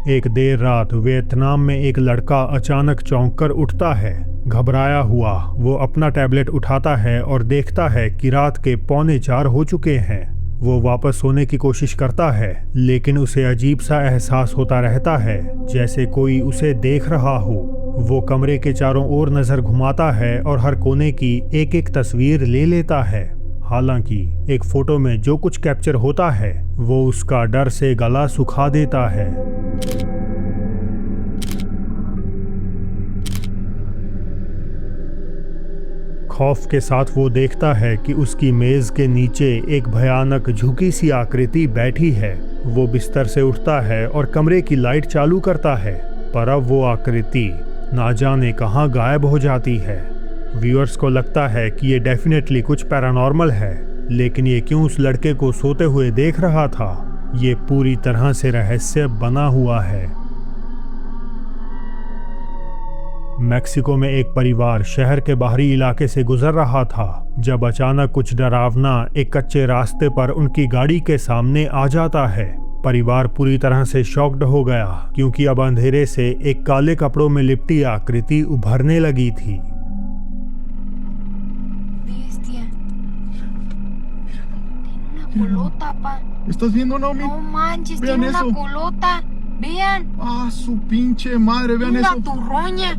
एक देर रात वियतनाम में एक लड़का अचानक चौंक कर उठता है। घबराया हुआ वो अपना टैबलेट उठाता है और देखता है कि रात के 3:45 हो चुके हैं। वो वापस सोने की कोशिश करता है, लेकिन उसे अजीब सा एहसास होता रहता है, जैसे कोई उसे देख रहा हो। वो कमरे के चारों ओर नजर घुमाता है और हर कोने की एक एक तस्वीर ले लेता है। हालांकि एक फोटो में जो कुछ कैप्चर होता है वो उसका डर से गला सुखा देता है। खौफ के साथ वो देखता है कि उसकी मेज के नीचे एक भयानक झुकी सी आकृति बैठी है। वो बिस्तर से उठता है और कमरे की लाइट चालू करता है, पर अब वो आकृति ना जाने कहाँ गायब हो जाती है। व्यूअर्स को लगता है कि ये डेफिनेटली कुछ पैरानॉर्मल है, लेकिन ये क्यों उस लड़के को सोते हुए देख रहा था, ये पूरी तरह से रहस्य बना हुआ है। मेक्सिको में एक परिवार शहर के बाहरी इलाके से गुजर रहा था जब अचानक कुछ डरावना एक कच्चे रास्ते पर उनकी गाड़ी के सामने आ जाता है। परिवार पूरी तरह से शॉक्ड हो गया, क्योंकि अब अंधेरे से एक काले कपड़ों में लिपटी आकृति उभरने लगी थी। Colota, pa. ¿Estás viendo, Naomi? No manches, Vean tiene eso. una colota. Vean. Ah, su pinche madre, vean Una eso. turroña.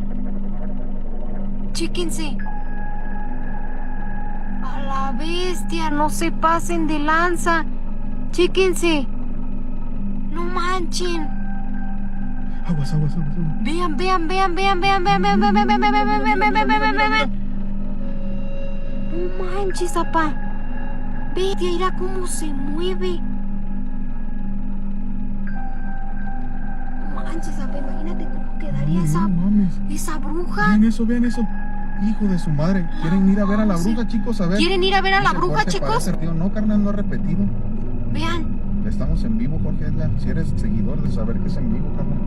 Chéquense. A la bestia, no se pasen de lanza. Chéquense. No manchen. Aguas, aguas, aguas, aguas. Vean, vean, vean, vean, vean, vean, vean, vean, vean, vean, vean, vean, vean, vean, vean, vean, vean. No manches, papá. Bestia, mira cómo se mueve. No manches, papá, imagínate cómo quedaría No mames. esa bruja. Vean eso, vean eso. Hijo de su madre. ¿Quieren ir a ver a la bruja, chicos? A ver. ¿Quieren ir a ver a la Dice bruja, Jorge, chicos? parece, tío. No, carnal, no ha repetido. Vean. Estamos en vivo, Jorge Edgar. Si eres seguidor de saber que es en vivo, carnal.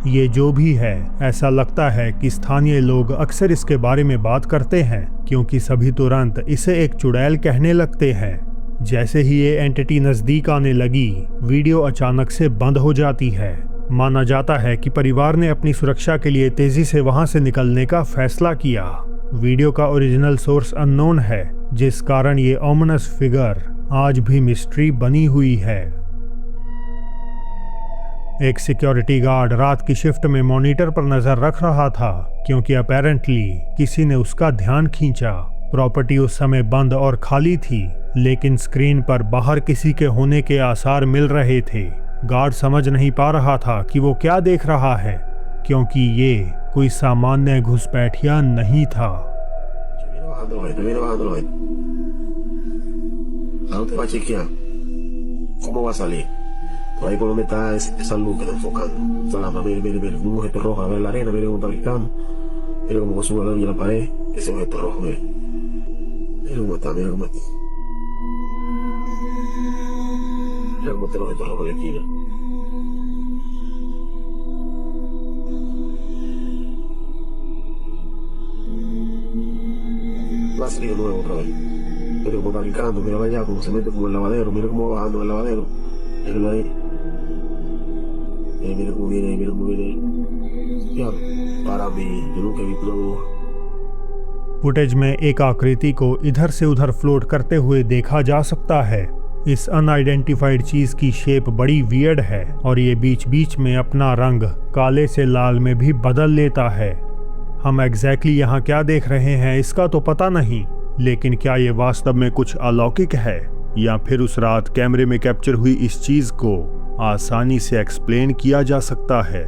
ये जो भी है, ऐसा लगता है कि स्थानीय लोग अक्सर इसके बारे में बात करते हैं, क्योंकि सभी तुरंत इसे एक चुड़ैल कहने लगते हैं। जैसे ही ये एंटिटी नजदीक आने लगी, वीडियो अचानक से बंद हो जाती है। माना जाता है कि परिवार ने अपनी सुरक्षा के लिए तेजी से वहां से निकलने का फैसला किया। वीडियो का ओरिजिनल सोर्स अननोन है, जिस कारण ये ओमिनस फिगर आज भी मिस्ट्री बनी हुई है। एक सिक्योरिटी गार्ड रात की शिफ्ट में मॉनिटर पर नजर रख रहा था, क्योंकि अपेरेंटली किसी ने उसका ध्यान खींचा। प्रॉपर्टी उस समय बंद और खाली थी, लेकिन स्क्रीन पर बाहर किसी के होने के आसार मिल रहे थे। गार्ड समझ नहीं पा रहा था कि वो क्या देख रहा है, क्योंकि ये कोई सामान्य घुसपैठिया नहीं था। Ahí por donde está esa luz que está enfocando. Esa lámpara, mire, mire, mire, un objeto rojo, a ver la arena, mire cómo está brincando. Mire cómo sube la luz a la pared, ese objeto rojo, mire. Mire cómo está, mire cómo está. Mira cómo está el objeto rojo en la esquina. Va a salir de nuevo otra vez. Mire cómo está brincando, mira allá, cómo se mete como el lavadero, mire cómo va bajando el lavadero. Míralo ahí. Mira cómo viene, mira cómo viene. यार, para mí, yo nunca he visto una bruja. Footage में एक आकृति को इधर से उधर float करते हुए देखा जा सकता है। इस अनआइडेंटिफाइड चीज की शेप बड़ी वियर्ड है और ये बीच बीच में अपना रंग काले से लाल में भी बदल लेता है। हम एग्जैक्टली यहाँ क्या देख रहे हैं इसका तो पता नहीं, लेकिन क्या ये वास्तव में कुछ अलौकिक है, या फिर उस रात कैमरे में कैप्चर हुई इस चीज को आसानी से एक्सप्लेन किया जा सकता है।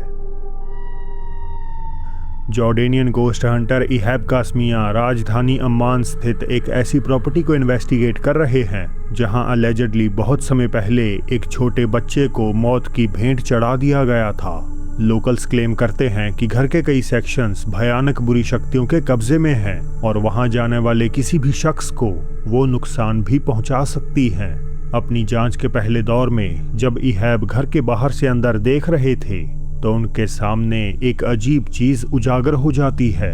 जॉर्डेनियन गोस्ट हंटर इहैब कास्मिया राजधानी अम्मान स्थित एक ऐसी प्रॉपर्टी को इन्वेस्टिगेट कर रहे हैं जहां अलेजेडली बहुत समय पहले एक छोटे बच्चे को मौत की भेंट चढ़ा दिया गया था। लोकल्स क्लेम करते हैं कि घर के कई सेक्शंस भयानक बुरी शक्तियों के कब्जे में हैं और वहां जाने वाले किसी भी शख्स को वो नुकसान भी पहुंचा सकती हैं। अपनी जांच के पहले दौर में जब इहैब घर के बाहर से अंदर देख रहे थे, तो उनके सामने एक अजीब चीज उजागर हो जाती है।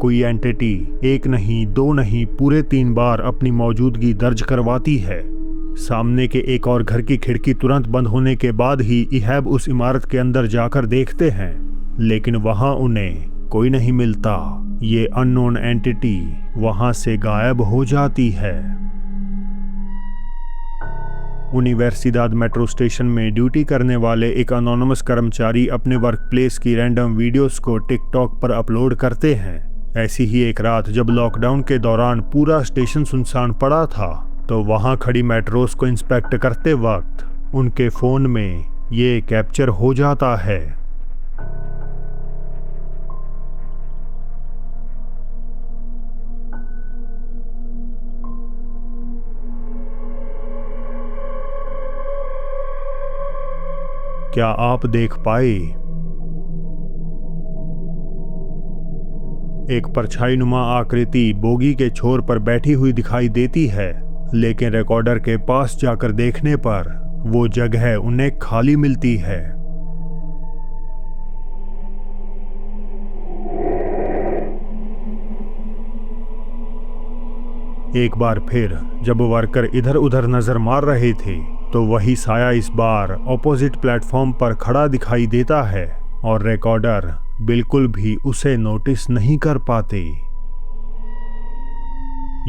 कोई एंटिटी एक नहीं, दो नहीं, पूरे 3 बार अपनी मौजूदगी दर्ज करवाती है। सामने के एक और घर की खिड़की तुरंत बंद होने के बाद ही इहैब उस इमारत के अंदर जाकर देखते हैं, लेकिन वहां उन्हें कोई नहीं मिलता। ये अननोन एंटिटी वहां से गायब हो जाती है। यूनिवर्सिदाद मेट्रो स्टेशन में ड्यूटी करने वाले एक अनोनिमस कर्मचारी अपने वर्क प्लेस की रैंडम वीडियोस को टिकटॉक पर अपलोड करते हैं। ऐसी ही एक रात जब लॉकडाउन के दौरान पूरा स्टेशन सुनसान पड़ा था, तो वहां खड़ी मेट्रोस को इंस्पेक्ट करते वक्त उनके फ़ोन में ये कैप्चर हो जाता है। क्या आप देख पाए? एक परछाई-नुमा आकृति बोगी के छोर पर बैठी हुई दिखाई देती है, लेकिन रिकॉर्डर के पास जाकर देखने पर वो जगह उन्हें खाली मिलती है। एक बार फिर जब वर्कर इधर उधर नजर मार रहे थे, तो वही साया इस बार ऑपोजिट प्लेटफॉर्म पर खड़ा दिखाई देता है और रिकॉर्डर बिल्कुल भी उसे नोटिस नहीं कर पाते।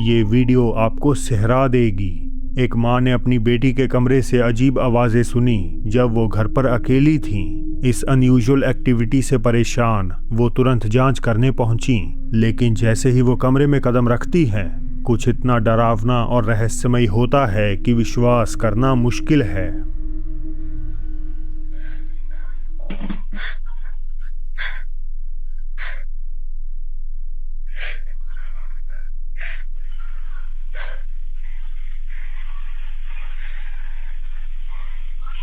ये वीडियो आपको सिहरा देगी। एक माँ ने अपनी बेटी के कमरे से अजीब आवाजें सुनी जब वो घर पर अकेली थीं। इस अनयूजुअल एक्टिविटी से परेशान वो तुरंत जांच करने पहुंची, लेकिन जैसे ही वो कमरे में कदम रखती हैं, कुछ इतना डरावना और रहस्यमयी होता है कि विश्वास करना मुश्किल है।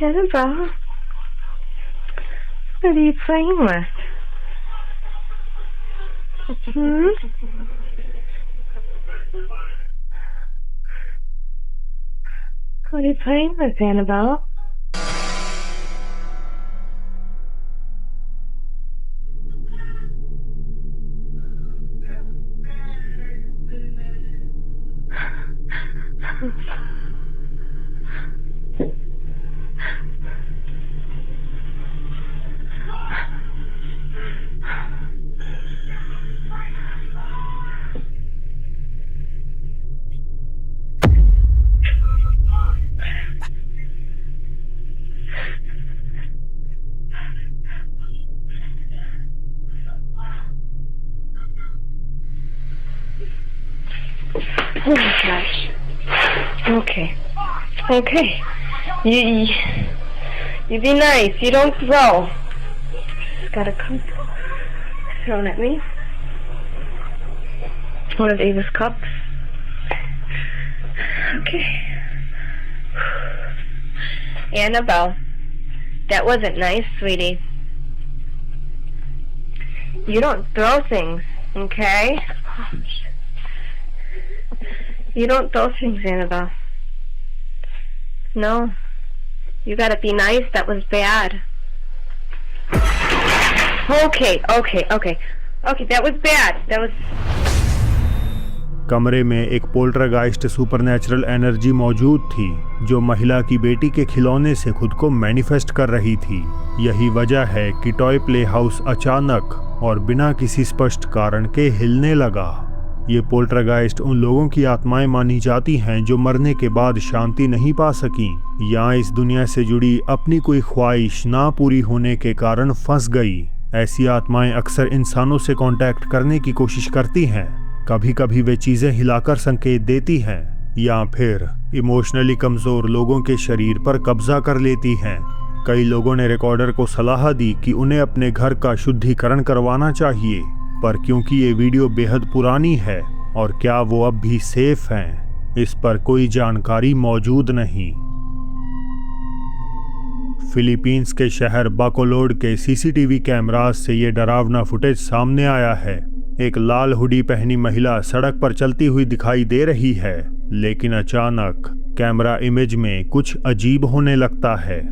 Annabelle, what are you playing with? What are you playing with, Annabelle? Oh my gosh. Okay. You be nice. You don't throw. Just gotta come thrown at me. One of Ava's cups. Okay. Annabelle, that wasn't nice, sweetie. You don't throw things, okay? You don't throw things, Annabelle. No. You gotta be nice. That was bad. Okay. That was bad. That was... कमरे में एक poltergeist supernatural energy मौजूद थी जो महिला की बेटी के खिलौने से खुद को मैनिफेस्ट कर रही थी। यही वजह है कि टॉय प्ले हाउस अचानक और बिना किसी स्पष्ट कारण के हिलने लगा। ये पोल्टरगाइस्ट उन लोगों की आत्माएं मानी जाती हैं जो मरने के बाद शांति नहीं पा सकी या इस दुनिया से जुड़ी अपनी कोई ख्वाहिश ना पूरी होने के कारण फंस गई। ऐसी आत्माएं अक्सर इंसानों से कांटेक्ट करने की कोशिश करती हैं। कभी कभी वे चीजें हिलाकर संकेत देती हैं या फिर इमोशनली कमज़ोर लोगों के शरीर पर कब्जा कर लेती हैं। कई लोगों ने रिकॉर्डर को सलाह दी कि उन्हें अपने घर का शुद्धिकरण करवाना चाहिए, पर क्योंकि ये वीडियो बेहद पुरानी है और क्या वो अब भी सेफ हैं, इस पर कोई जानकारी मौजूद नहीं। फिलीपींस के शहर बाकोलोड के सीसीटीवी कैमरास से ये डरावना फुटेज सामने आया है। एक लाल हुडी पहनी महिला सड़क पर चलती हुई दिखाई दे रही है, लेकिन अचानक कैमरा इमेज में कुछ अजीब होने लगता है।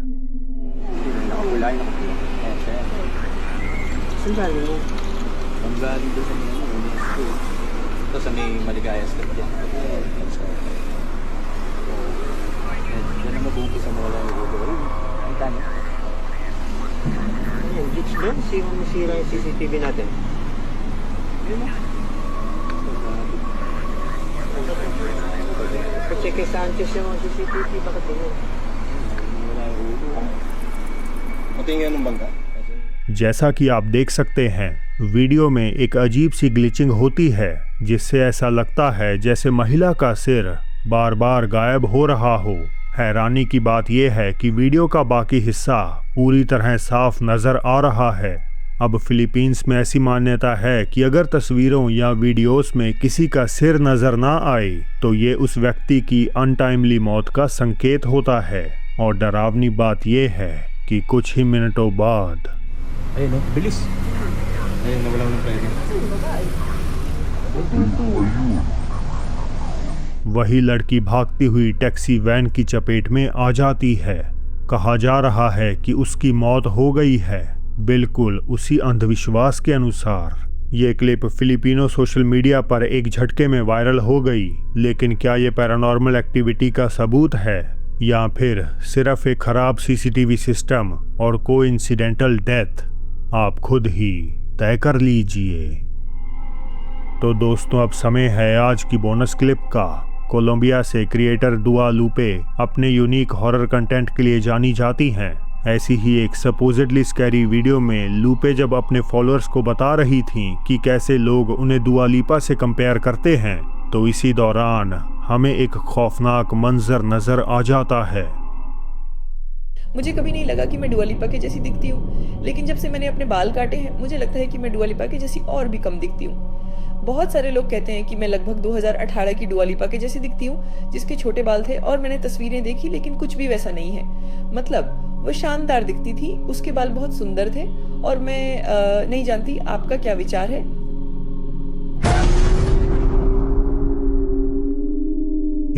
Sira yung CCTV natin. Check kay Sanchez yung CCTV, bakit yun? Matingin ng bangka. जैसा कि आप देख सकते हैं, वीडियो में एक अजीब सी ग्लिचिंग होती है, जिससे ऐसा लगता है जैसे महिला का सिर बार बार गायब हो रहा हो। हैरानी की बात यह है कि वीडियो का बाकी हिस्सा पूरी तरह साफ नजर आ रहा है। अब फिलीपींस में ऐसी मान्यता है कि अगर तस्वीरों या वीडियोस में किसी का सिर नजर ना आए तो ये उस व्यक्ति की अनटाइमली मौत का संकेत होता है। और डरावनी बात यह है कि कुछ ही मिनटों बाद Bilis. Ayun, nawala ng pwede. वही लड़की भागती हुई टैक्सी वैन की चपेट में आ जाती है। कहा जा रहा है कि उसकी मौत हो गई है, बिल्कुल उसी अंधविश्वास के अनुसार। ये क्लिप फिलिपिनो सोशल मीडिया पर एक झटके में वायरल हो गई, लेकिन क्या ये पैरानॉर्मल एक्टिविटी का सबूत है या फिर सिर्फ एक खराब सीसीटीवी सिस्टम और कोइंसिडेंटल डेथ? आप खुद ही तय कर लीजिए। तो दोस्तों, अब समय है आज की बोनस क्लिप का। कोलंबिया से क्रिएटर दुआ लूपे अपने यूनिक हॉरर कंटेंट के लिए जानी जाती हैं। ऐसी ही एक सपोजिडली स्कैरी वीडियो में लूपे जब अपने फॉलोअर्स को बता रही थीं कि कैसे लोग उन्हें दुआ लिपा से कंपेयर करते हैं, तो इसी दौरान हमें एक खौफनाक मंजर नजर आ जाता है। मुझे कभी नहीं लगा कि मैं दुआ लिपा के जैसी दिखती हूँ, लेकिन जब से मैंने अपने बाल काटे हैं मुझे लगता है कि मैं दुआ लिपा के जैसी और भी कम दिखती हूँ। बहुत सारे लोग कहते हैं कि मैं लगभग 2018 की दुआ लिपा के जैसी दिखती हूँ, जिसके छोटे बाल थे, और मैंने तस्वीरें देखी लेकिन कुछ भी वैसा नहीं है। मतलब वो शानदार दिखती थी, उसके बाल बहुत सुंदर थे, और मैं नहीं जानती आपका क्या विचार है।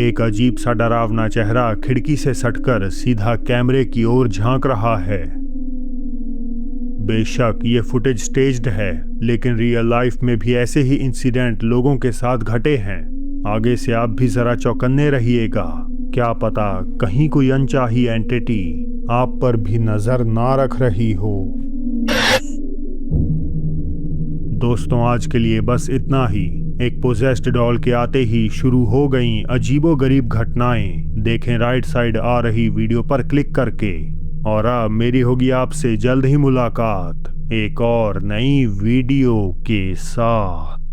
एक अजीब सा डरावना चेहरा खिड़की से सटकर सीधा कैमरे की ओर झांक रहा है। बेशक ये फुटेज स्टेज्ड है, लेकिन रियल लाइफ में भी ऐसे ही इंसिडेंट लोगों के साथ घटे हैं। आगे से आप भी जरा चौकन्ने रहिएगा, क्या पता कहीं कोई अनचाही एंटिटी आप पर भी नजर ना रख रही हो। दोस्तों, आज के लिए बस इतना ही। एक पोजेस्ड डॉल के आते ही शुरू हो गईं अजीबोगरीब घटनाएं। देखें राइट साइड आ रही वीडियो पर क्लिक करके। और अब मेरी होगी आपसे जल्द ही मुलाकात एक और नई वीडियो के साथ।